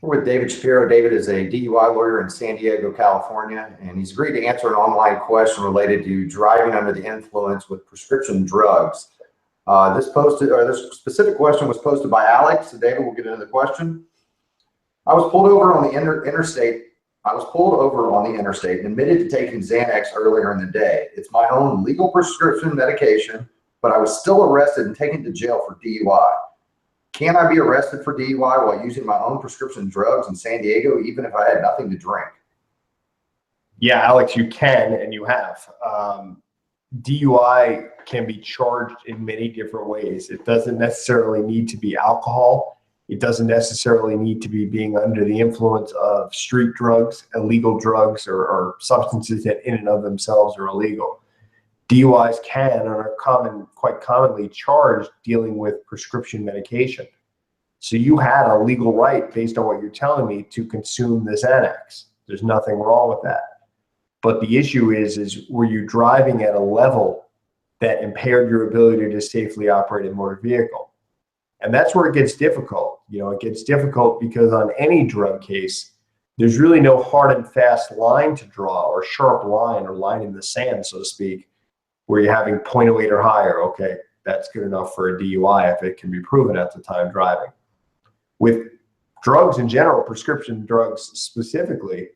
We're with David Shapiro. David is a DUI lawyer in San Diego, California, and he's agreed to answer an online question related to driving under the influence with prescription drugs. This specific question was posted by Alec. So David, we'll get into the question. I was pulled over on the interstate and admitted to taking Xanax earlier in the day. It's my own legal prescription medication, but I was still arrested and taken to jail for DUI. Can I be arrested for DUI while using my own prescription drugs in San Diego, even if I had nothing to drink? Yeah, Alex, you can, and you have. DUI can be charged in many different ways. It doesn't necessarily need to be alcohol. It doesn't necessarily need to be being under the influence of street drugs, illegal drugs, or substances that in and of themselves are illegal. DUIs can and are quite commonly charged dealing with prescription medication. So you had a legal right, based on what you're telling me, to consume the Xanax. There's nothing wrong with that. But the issue is were you driving at a level that impaired your ability to safely operate a motor vehicle? And that's where it gets difficult. You know, it gets difficult because on any drug case, there's really no hard and fast line to draw, or sharp line, or line in the sand, so to speak, where you're having 0.08 or higher. Okay, that's good enough for a DUI if it can be proven at the time driving. With drugs in general, prescription drugs specifically,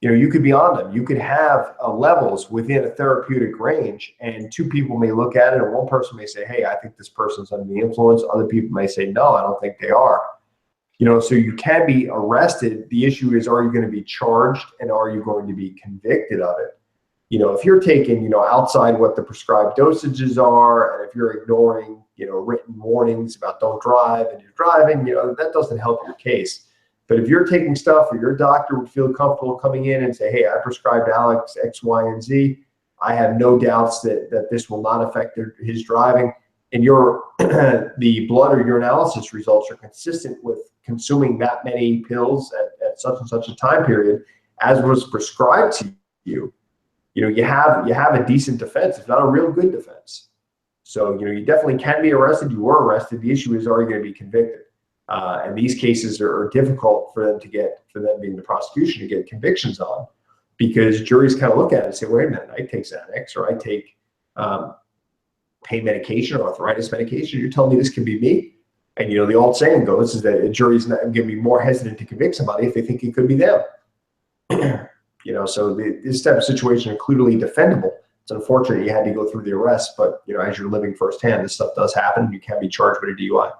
you know, you could be on them. You could have levels within a therapeutic range, and two people may look at it, and one person may say, hey, I think this person's under the influence. Other people may say, no, I don't think they are. You know, so you can be arrested. The issue is, are you going to be charged, and are you going to be convicted of it? You know, if you're taking, you know, outside what the prescribed dosages are, and if you're ignoring, you know, written warnings about don't drive and you're driving, you know, that doesn't help your case. But if you're taking stuff where your doctor would feel comfortable coming in and say, hey, I prescribed Alex X, Y, and Z. I have no doubts that this will not affect his driving. And your the blood or urinalysis results are consistent with consuming that many pills at such and such a time period as was prescribed to you. You know, you have a decent defense, if not a real good defense. So, you know, you definitely can be arrested. You were arrested. The issue is, are you going to be convicted? And these cases are difficult for them being the prosecution, to get convictions on, because juries kind of look at it and say, wait a minute, I take Xanax, or I take pain medication or arthritis medication. You're telling me this can be me? And, you know, the old saying goes is that a jury's not going to be more hesitant to convict somebody if they think it could be them. You know, so this type of situation are clearly defendable. It's unfortunate you had to go through the arrest, but, you know, as you're living firsthand, this stuff does happen. You can be charged with a DUI.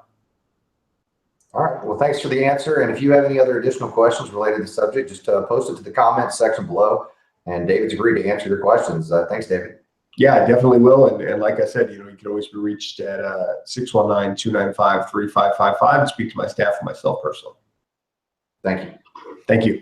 All right. Well, thanks for the answer. And if you have any other additional questions related to the subject, just post it to the comments section below. And David's agreed to answer your questions. Thanks, David. Yeah, I definitely will. And like I said, you know, you can always be reached at 619-295-3555 and speak to my staff and myself personally. Thank you. Thank you.